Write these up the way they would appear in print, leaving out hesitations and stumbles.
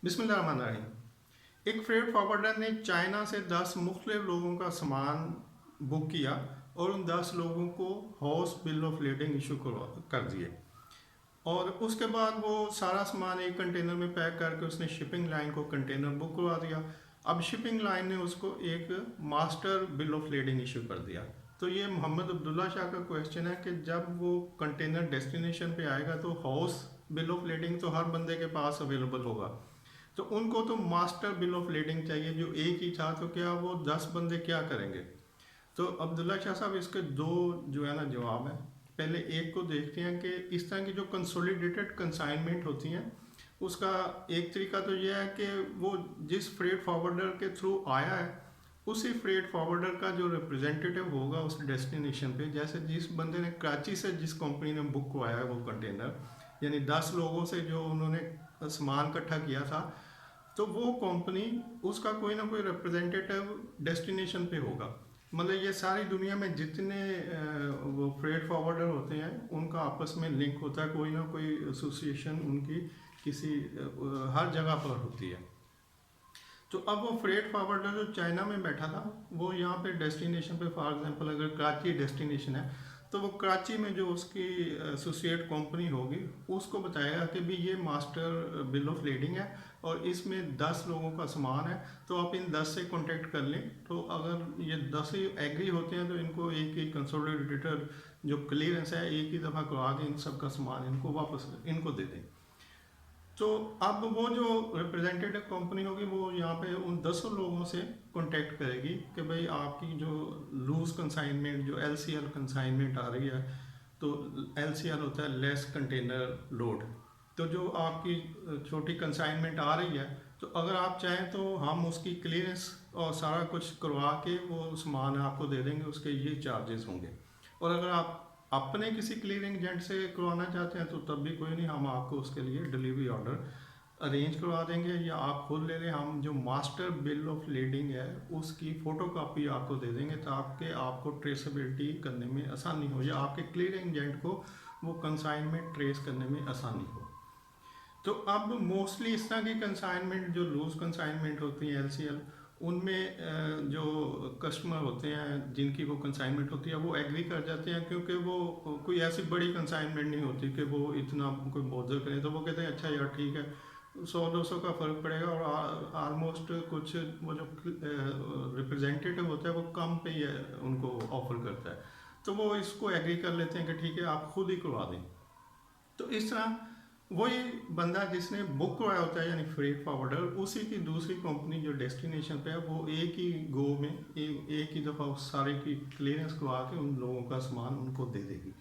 बिस्मिल्लाहिर्रहमानिर्रहीम। एक freight forwarder ने चाइना से 10 मुख्तलिफ लोगों का सामान बुक किया और उन 10 लोगों को house bill of leading issue कर दिए। और उसके बाद वो सारा सामान एक कंटेनर में पैक करके उसने शिपिंग लाइन को कंटेनर बुक करवा दिया। अब शिपिंग लाइन ने उसको एक master bill of leading issue कर दिया। तो ये मोहम्मद अब्दुल्ला शाह का क्वेश्चन है कि जब वो कंटेनर डेस्टिनेशन पे आएगा तो हाउस बिल ऑफ लीडिंग तो हर बंदे के पास अवेलेबल होगा, तो उनको तो मास्टर बिल ऑफ लीडिंग चाहिए जो एक ही था। तो क्या वो 10 बंदे क्या करेंगे? तो अब्दुल्ला शाह साहब इसके दो जो है ना जवाब है। पहले एक को देखते हैं कि इस तरह की जो कंसोलिडेटेड कंसाइनमेंट होती हैं उसका एक तरीका तो यह है कि वो जिस फ्रेट फॉरवर्डर के थ्रू आया है उसी फ्रेट फॉरवर्डर का जो रिप्रेजेंटेटिव होगा उस डेस्टिनेशन पे, जैसे जिस बंदे ने कराची से जिस कंपनी ने बुक करवाया है वो कंटेनर, यानी 10 लोगों से जो उन्होंने सामान इकट्ठा किया था, तो वो कंपनी उसका कोई ना कोई रिप्रेजेंटेटिव डेस्टिनेशन पे होगा। मतलब ये सारी दुनिया में जितने वो फ्रेट फॉरवर्डर होते हैं उनका आपस में लिंक होता है, कोई ना कोई एसोसिएशन उनकी किसी हर जगह पर होती है। तो अब वो फ्रेट फॉरवर्डर जो चाइना में बैठा था वो यहाँ पे डेस्टिनेशन पे, फॉर एग्जांपल अगर कराची डेस्टिनेशन है तो वो कराची में जो उसकी एसोसिएट कंपनी होगी उसको बताएगा कि भी ये मास्टर बिल ऑफ लीडिंग है और इसमें 10 लोगों का सामान है, तो आप इन 10 से कांटेक्ट कर लें। तो अगर ये 10 ही एग्री होते हैं तो इनको एक ही कंसोलिडेटर जो क्लियरेंस है एक ही दफ़ा करवा के इन सब का सामान इनको वापस इनको दे दें। तो अब वो जो रिप्रेजेंटेटिव कंपनी होगी वो यहाँ पे उन 10 लोगों से कांटेक्ट करेगी कि भाई आपकी जो लूज कंसाइनमेंट जो LCL कंसाइनमेंट आ रही है, तो LCL होता है लेस कंटेनर लोड। तो जो आपकी छोटी कंसाइनमेंट आ रही है तो अगर आप चाहें तो हम उसकी क्लियरेंस और सारा कुछ करवा के वो सामान आपको दे देंगे, उसके ये चार्जेस होंगे। और अगर आप अपने किसी क्लियरिंग एजेंट से करवाना चाहते हैं तो तब भी कोई नहीं, हम आपको उसके लिए डिलीवरी ऑर्डर अरेंज करवा देंगे, या आप खुद ले लें। हम जो मास्टर बिल ऑफ लीडिंग है उसकी फ़ोटो कापी आपको दे देंगे ताकि आपको ट्रेसेबिलिटी करने में आसानी हो, या आपके क्लियरिंग एजेंट को वो कंसाइनमेंट ट्रेस करने में आसानी हो। तो अब मोस्टली इस तरह की कंसाइनमेंट जो लूज कंसाइनमेंट होती हैं LCL, उनमें जो कस्टमर होते हैं जिनकी वो कंसाइनमेंट होती है वो एग्री कर जाते हैं, क्योंकि वो कोई ऐसी बड़ी कंसाइनमेंट नहीं होती कि वो इतना कोई बॉदर करे। तो वो कहते हैं अच्छा यार ठीक है, 100-200 का फ़र्क पड़ेगा, और आलमोस्ट कुछ वो जो रिप्रेजेंटेटिव होता है वो कम पे ही उनको ऑफर करता है, तो वो इसको एग्री कर लेते हैं कि ठीक है आप खुद ही करवा दें। तो इस तरह वही बंदा जिसने बुक करवाया होता है यानी फ्रेट फॉरवर्डर, उसी की दूसरी कंपनी जो डेस्टिनेशन पे है वो एक ही गो में एक ही दफ़ा उस सारे की क्लियरेंस करवा के उन लोगों का सामान उनको दे देगी।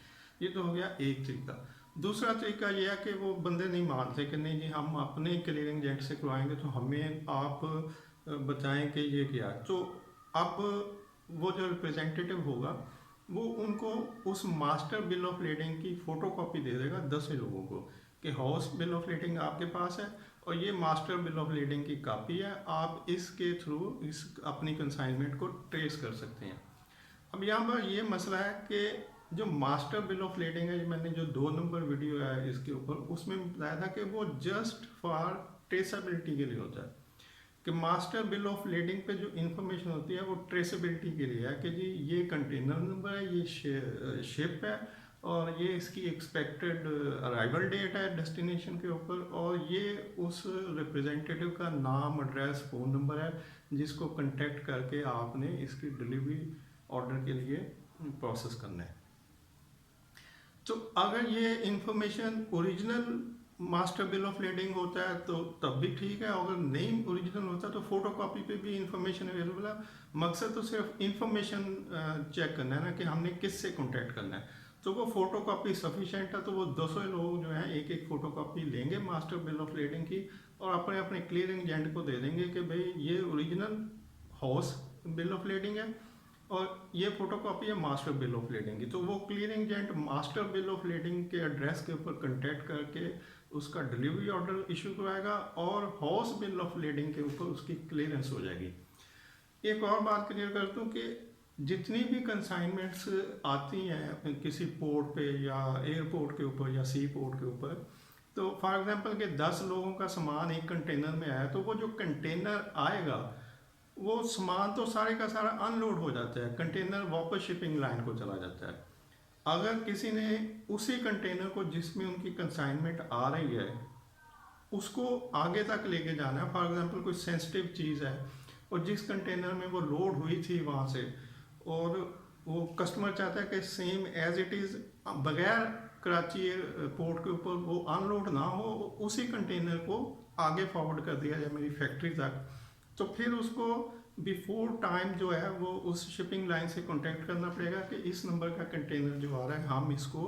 ये तो हो गया एक तरीका। दूसरा तरीका ये है कि वो बंदे नहीं मानते कि नहीं जी हम अपने क्लियरिंग एजेंट से करवाएंगे, तो हमें आप बताएं कि ये क्या है। तो अब वो जो रिप्रेजेंटेटिव होगा वो उनको उस मास्टर बिल ऑफ लीडिंग की फ़ोटो कॉपी दे देगा 10 लोगों को कि हाउस बिल ऑफ लीडिंग आपके पास है और ये मास्टर बिल ऑफ लीडिंग की कॉपी है, आप इसके थ्रू इस अपनी कंसाइनमेंट को ट्रेस कर सकते हैं। अब यहाँ पर ये मसला है कि जो मास्टर बिल ऑफ लीडिंग है, मैंने जो 2 नंबर वीडियो है इसके ऊपर उसमें बताया था कि वो जस्ट फॉर ट्रेसेबिलिटी के लिए होता है, कि मास्टर बिल ऑफ लीडिंग पे जो इन्फॉर्मेशन होती है वो ट्रेसेबिलिटी के लिए है कि जी ये कंटेनर नंबर है, ये शिप है, और ये इसकी एक्सपेक्टेड अराइवल डेट है डेस्टिनेशन के ऊपर, और ये उस रिप्रेजेंटेटिव का नाम, एड्रेस, फ़ोन नंबर है जिसको कांटेक्ट करके आपने इसकी डिलीवरी ऑर्डर के लिए प्रोसेस करना है। तो अगर ये information original master bill of leading होता है तो तब भी ठीक है, अगर नहीं ओरिजिनल होता तो फोटो कॉपी पे भी इंफॉर्मेशन अवेलेबल है। मकसद तो सिर्फ इंफॉर्मेशन चेक करना है ना कि हमने किससे कांटेक्ट करना है, तो वो फोटो कॉपी सफिशेंट है। तो वो 200 लोग जो हैं एक एक फ़ोटो कॉपी लेंगे मास्टर बिल ऑफ लीडिंग की और अपने अपने क्लियरिंग एजेंट को दे देंगे कि भाई ये original house bill of leading है और ये फोटो कॉपी है मास्टर बिल ऑफ लीडिंग की। तो वो clearing agent master bill of leading के एड्रेस के ऊपर कांटेक्ट करके उसका डिलीवरी ऑर्डर इशू करवाएगा और हाउस बिल ऑफ लीडिंग के ऊपर उसकी क्लियरेंस हो जाएगी। एक और बात क्लियर कर दूं कि जितनी भी कंसाइनमेंट्स आती हैं किसी पोर्ट पे या एयरपोर्ट के ऊपर या सी पोर्ट के ऊपर, तो फॉर एग्जांपल कि 10 लोगों का सामान एक कंटेनर में आया, तो वो जो कंटेनर आएगा वो सामान तो सारे का सारा अनलोड हो जाता है, कंटेनर वापस शिपिंग लाइन को चला जाता है। अगर किसी ने उसी कंटेनर को जिसमें उनकी कंसाइनमेंट आ रही है उसको आगे तक लेके जाना है, फॉर एग्जांपल कोई सेंसिटिव चीज़ है और जिस कंटेनर में वो लोड हुई थी वहाँ से, और वो कस्टमर चाहता है कि सेम एज इट इज़ बगैर कराची पोर्ट के ऊपर वो अनलोड ना हो, उसी कंटेनर को आगे फॉरवर्ड कर दिया जाए मेरी फैक्ट्री तक, तो फिर उसको बिफोर टाइम जो है वो उस शिपिंग लाइन से कांटेक्ट करना पड़ेगा कि इस नंबर का कंटेनर जो आ रहा है हम इसको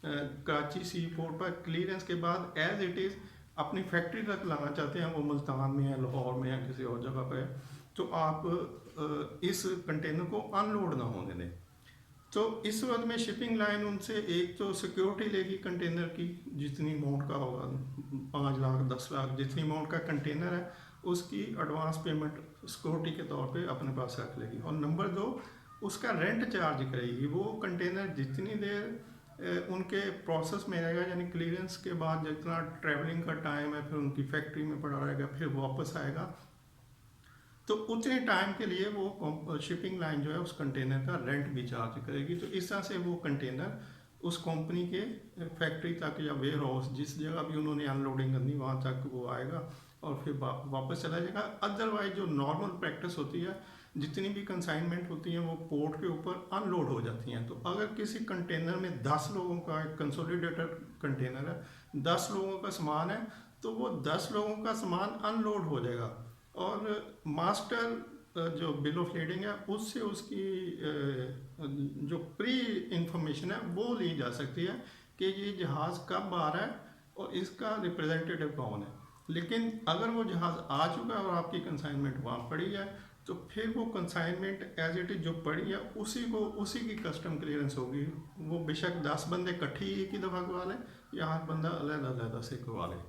कराची सी पोर्ट पर क्लियरेंस के बाद एज इट इज़ अपनी फैक्ट्री तक लाना चाहते हैं, वो मुल्तान में है, लाहौर में है, किसी और जगह पर है, तो आप इस कंटेनर को अनलोड ना होने दें। तो इस वक्त में शिपिंग लाइन उनसे एक तो सिक्योरिटी लेगी कंटेनर की, जितनी अमाउंट का होगा, 5 लाख 10 लाख जितनी अमाउंट का कंटेनर है उसकी एडवांस पेमेंट सिक्योरिटी के तौर पे अपने पास रख लेगी। और नंबर 2, उसका रेंट चार्ज करेगी। वो कंटेनर जितनी देर उनके प्रोसेस में रहेगा, यानी क्लियरेंस के बाद जितना ट्रैवलिंग का टाइम है, फिर उनकी फैक्ट्री में पड़ा रहेगा, फिर वापस आएगा, तो उतने टाइम के लिए वो शिपिंग लाइन जो है उस कंटेनर का रेंट भी चार्ज करेगी। तो इस तरह से वो कंटेनर उस कंपनी के फैक्ट्री तक या वेयर हाउस जिस जगह भी उन्होंने अनलोडिंग करनी वहाँ तक वो आएगा और फिर वापस चला जाएगा। अदरवाइज जो नॉर्मल प्रैक्टिस होती है, जितनी भी कंसाइनमेंट होती हैं वो पोर्ट के ऊपर अनलोड हो जाती हैं। तो अगर किसी कंटेनर में 10 लोगों का एक कंसोलिडेटेड कंटेनर है, 10 लोगों का सामान है, तो वो 10 लोगों का सामान अनलोड हो जाएगा और मास्टर जो बिल ऑफ लीडिंग है उससे उसकी जो प्री इंफॉर्मेशन है वो ली जा सकती है कि ये जहाज़ कब आ रहा है और इसका रिप्रेजेंटेटिव कौन है। लेकिन अगर वो जहाज़ आ चुका है और आपकी कंसाइनमेंट वहाँ पड़ी है, तो फिर वो कंसाइनमेंट एज इट इज जो पड़ी है उसी की कस्टम क्लियरेंस होगी। वो बेशक 10 बंदे इकट्ठी एक ही दफ़ा करवा लें या हर बंदा अलग-अलग से करवा ले।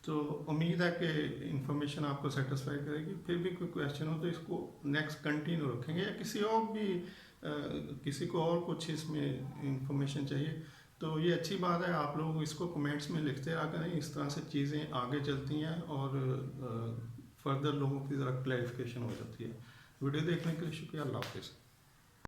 तो उम्मीद है कि इंफॉर्मेशन आपको सेटिस्फाई करेगी। फिर भी कोई क्वेश्चन हो तो इसको नेक्स्ट कंटिन्यू रखेंगे, या किसी को और कुछ इसमें इंफॉर्मेशन चाहिए तो ये अच्छी बात है, आप लोग इसको कमेंट्स में लिखते रहा करें। इस तरह से चीज़ें आगे चलती हैं और फर्दर लोगों की ज़रा क्लैरिफिकेशन हो जाती है। वीडियो देखने के लिए शुक्रिया। अल्लाह हाफिज़।